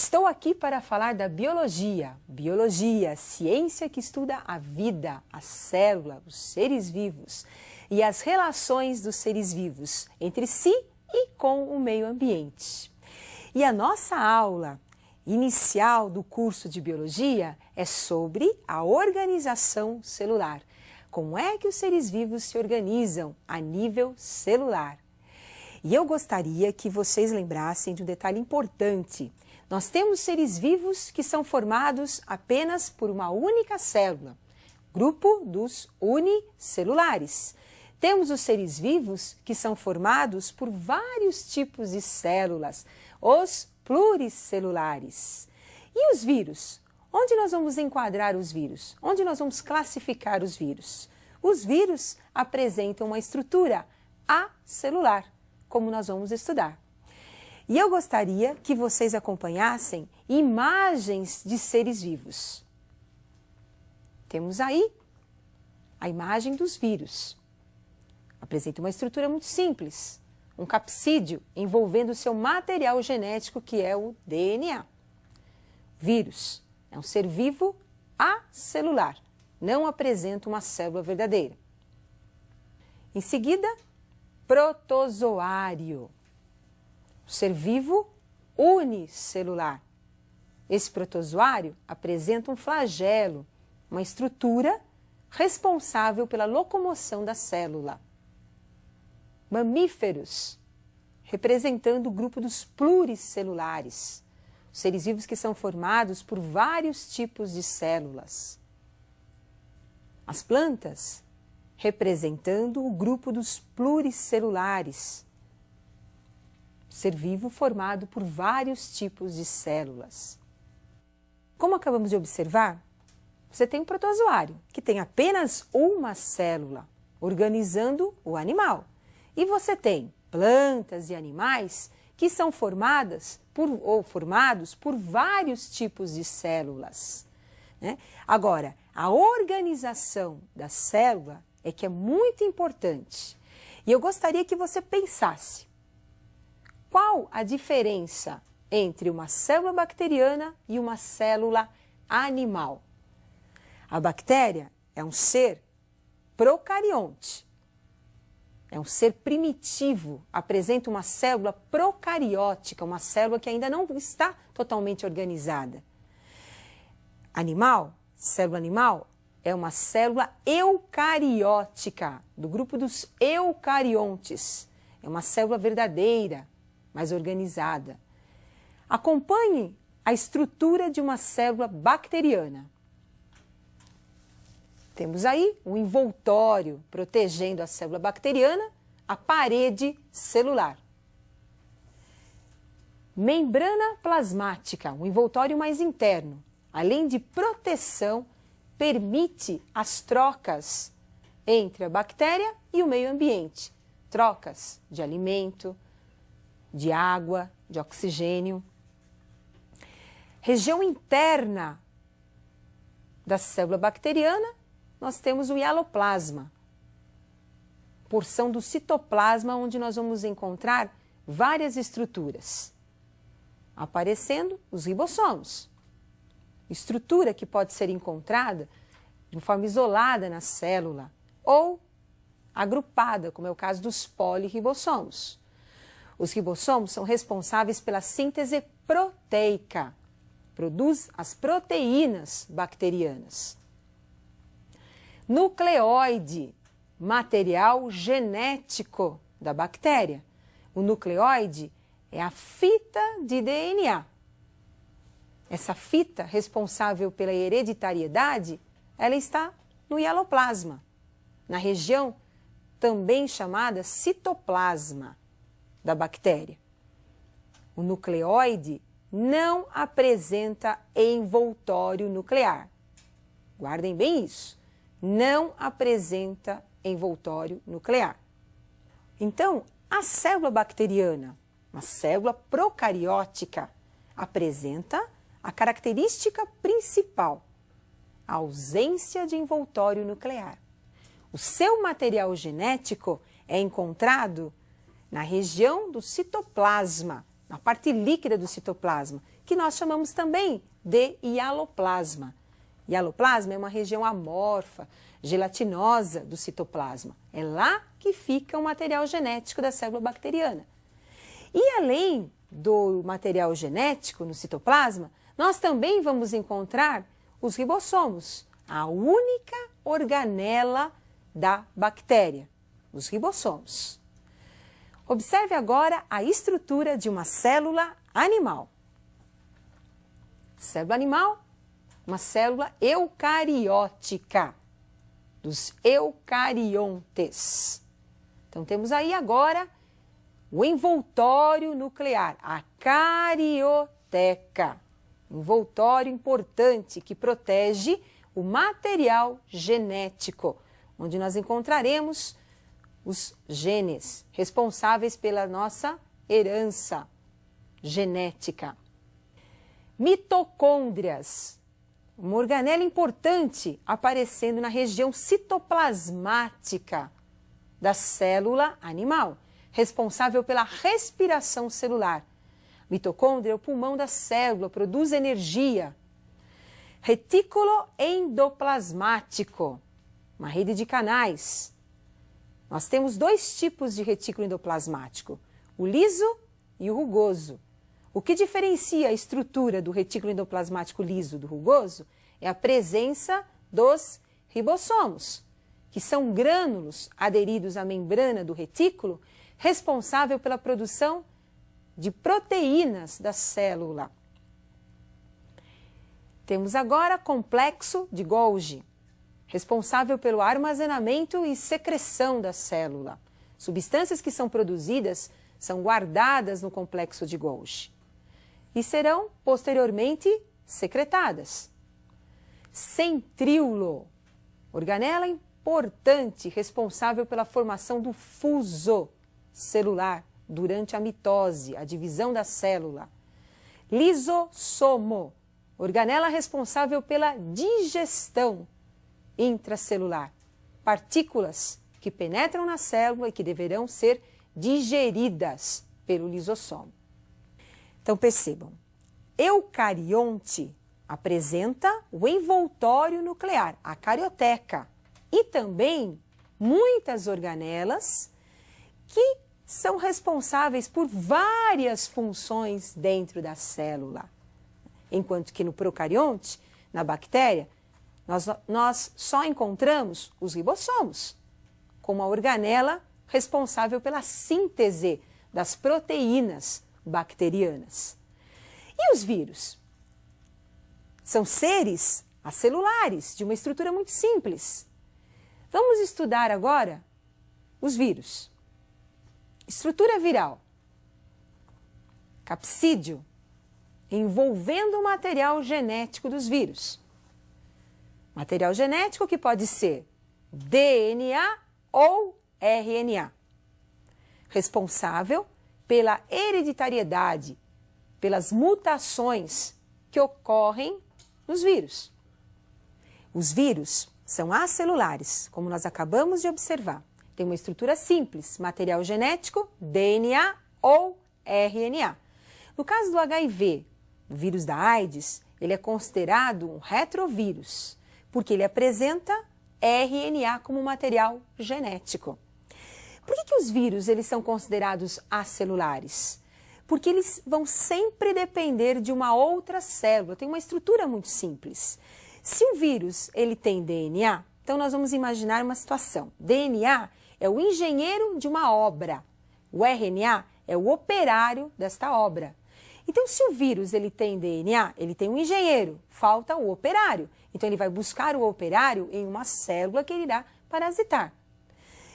Estou aqui para falar da biologia. Biologia, ciência que estuda a vida, a célula, os seres vivos e as relações dos seres vivos entre si e com o meio ambiente. E a nossa aula inicial do curso de biologia é sobre a organização celular. Como é que os seres vivos se organizam a nível celular? E eu gostaria que vocês lembrassem de um detalhe importante. Nós temos seres vivos que são formados apenas por uma única célula, grupo dos unicelulares. Temos os seres vivos que são formados por vários tipos de células, os pluricelulares. E os vírus? Onde nós vamos enquadrar os vírus? Onde nós vamos classificar os vírus? Os vírus apresentam uma estrutura acelular, como nós vamos estudar. E eu gostaria que vocês acompanhassem imagens de seres vivos. Temos aí a imagem dos vírus. Apresenta uma estrutura muito simples, um capsídeo envolvendo seu material genético, que é o DNA. Vírus é um ser vivo acelular, não apresenta uma célula verdadeira. Em seguida, protozoário. Ser vivo unicelular. Esse protozoário apresenta um flagelo, uma estrutura responsável pela locomoção da célula. Mamíferos, representando o grupo dos pluricelulares, seres vivos que são formados por vários tipos de células. As plantas, representando o grupo dos pluricelulares, ser vivo formado por vários tipos de células. Como acabamos de observar, você tem um protozoário, que tem apenas uma célula, organizando o animal. E você tem plantas e animais que são formados por vários tipos de células, né? Agora, a organização da célula é que é muito importante. E eu gostaria que você pensasse. Qual a diferença entre uma célula bacteriana e uma célula animal? A bactéria é um ser procarionte, é um ser primitivo, apresenta uma célula procariótica, uma célula que ainda não está totalmente organizada. Célula animal, é uma célula eucariótica, do grupo dos eucariontes, é uma célula verdadeira, mais organizada. Acompanhe a estrutura de uma célula bacteriana. Temos aí um envoltório protegendo a célula bacteriana, a parede celular. Membrana plasmática, um envoltório mais interno. Além de proteção, permite as trocas entre a bactéria e o meio ambiente. Trocas de alimento, de água, de oxigênio. Região interna da célula bacteriana, nós temos o hialoplasma, porção do citoplasma onde nós vamos encontrar várias estruturas. Aparecendo os ribossomos, estrutura que pode ser encontrada de forma isolada na célula ou agrupada, como é o caso dos polirribossomos. Os ribossomos são responsáveis pela síntese proteica, produz as proteínas bacterianas. Nucleóide, material genético da bactéria. O nucleóide é a fita de DNA. Essa fita, responsável pela hereditariedade, ela está no hialoplasma, na região também chamada citoplasma da bactéria. O nucleóide não apresenta envoltório nuclear. Guardem bem isso. Não apresenta envoltório nuclear. Então, a célula bacteriana, uma célula procariótica, apresenta a característica principal, a ausência de envoltório nuclear. O seu material genético é encontrado na região do citoplasma, na parte líquida do citoplasma, que nós chamamos também de hialoplasma. Hialoplasma é uma região amorfa, gelatinosa do citoplasma. É lá que fica o material genético da célula bacteriana. E além do material genético no citoplasma, nós também vamos encontrar os ribossomos, a única organela da bactéria, os ribossomos. Observe agora a estrutura de uma célula animal. Célula animal, uma célula eucariótica, dos eucariontes. Então temos aí agora o envoltório nuclear, a carioteca. Envoltório importante que protege o material genético, onde nós encontraremos os genes responsáveis pela nossa herança genética. Mitocôndrias, uma organela importante aparecendo na região citoplasmática da célula animal, responsável pela respiração celular. Mitocôndria é o pulmão da célula, produz energia. Retículo endoplasmático, uma rede de canais. Nós temos dois tipos de retículo endoplasmático, o liso e o rugoso. O que diferencia a estrutura do retículo endoplasmático liso do rugoso é a presença dos ribossomos, que são grânulos aderidos à membrana do retículo, responsável pela produção de proteínas da célula. Temos agora complexo de Golgi, responsável pelo armazenamento e secreção da célula. Substâncias que são produzidas são guardadas no complexo de Golgi e serão posteriormente secretadas. Centríolo, organela importante responsável pela formação do fuso celular durante a mitose, a divisão da célula. Lisossomo, organela responsável pela digestão intracelular. Partículas que penetram na célula e que deverão ser digeridas pelo lisossomo. Então percebam, eucarionte apresenta o envoltório nuclear, a carioteca, e também muitas organelas que são responsáveis por várias funções dentro da célula. Enquanto que no procarionte, na bactéria, nós só encontramos os ribossomos, como a organela responsável pela síntese das proteínas bacterianas. E os vírus? São seres acelulares, de uma estrutura muito simples. Vamos estudar agora os vírus. Estrutura viral. Capsídeo, envolvendo o material genético dos vírus. Material genético que pode ser DNA ou RNA. Responsável pela hereditariedade, pelas mutações que ocorrem nos vírus. Os vírus são acelulares, como nós acabamos de observar. Tem uma estrutura simples, material genético, DNA ou RNA. No caso do HIV, o vírus da AIDS, ele é considerado um retrovírus, porque ele apresenta RNA como material genético. Por que os vírus eles são considerados acelulares? Porque eles vão sempre depender de uma outra célula, tem uma estrutura muito simples. Se o vírus ele tem DNA, então nós vamos imaginar uma situação. DNA é o engenheiro de uma obra, o RNA é o operário desta obra. Então, se o vírus ele tem DNA, ele tem um engenheiro, falta o operário. Então, ele vai buscar o operário em uma célula que ele irá parasitar.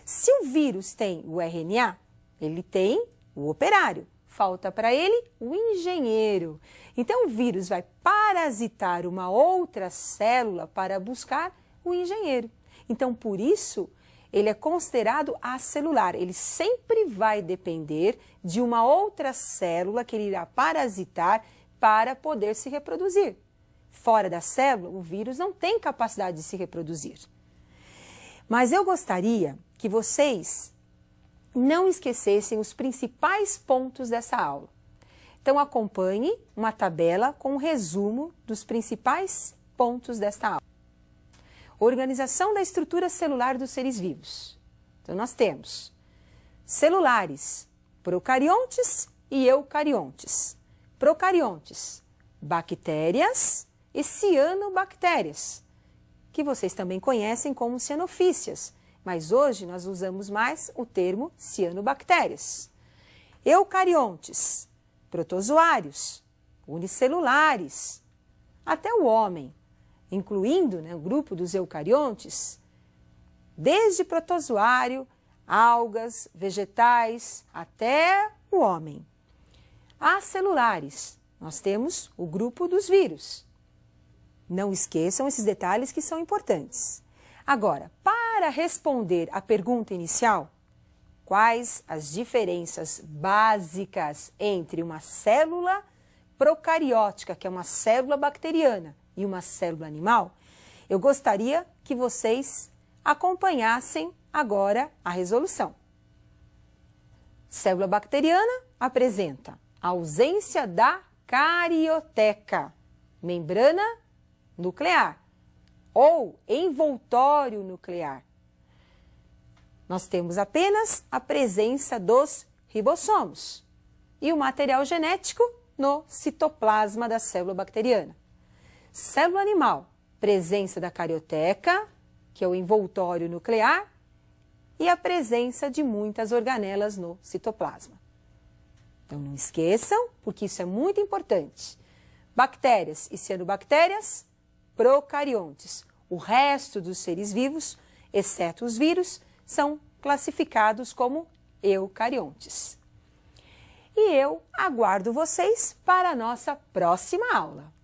Se o vírus tem o RNA, ele tem o operário. Falta para ele o engenheiro. Então, o vírus vai parasitar uma outra célula para buscar o engenheiro. Então, por isso, ele é considerado acelular. Ele sempre vai depender de uma outra célula que ele irá parasitar para poder se reproduzir. Fora da célula, o vírus não tem capacidade de se reproduzir. Mas eu gostaria que vocês não esquecessem os principais pontos dessa aula. Então acompanhe uma tabela com um resumo dos principais pontos desta aula. Organização da estrutura celular dos seres vivos. Então nós temos celulares, procariontes e eucariontes. Procariontes, bactérias e cianobactérias, que vocês também conhecem como cianofícias, mas hoje nós usamos mais o termo cianobactérias. Eucariontes, protozoários, unicelulares, até o homem, incluindo o grupo dos eucariontes, desde protozoário, algas, vegetais, até o homem. Acelulares, nós temos o grupo dos vírus. Não esqueçam esses detalhes que são importantes. Agora, para responder à pergunta inicial, quais as diferenças básicas entre uma célula procariótica, que é uma célula bacteriana, e uma célula animal, eu gostaria que vocês acompanhassem agora a resolução. Célula bacteriana apresenta a ausência da carioteca, membrana nuclear ou envoltório nuclear. Nós temos apenas a presença dos ribossomos e o material genético no citoplasma da célula bacteriana. Célula animal, presença da carioteca, que é o envoltório nuclear, e a presença de muitas organelas no citoplasma. Então não esqueçam, porque isso é muito importante. Bactérias e cianobactérias, procariontes. O resto dos seres vivos, exceto os vírus, são classificados como eucariontes. E eu aguardo vocês para a nossa próxima aula.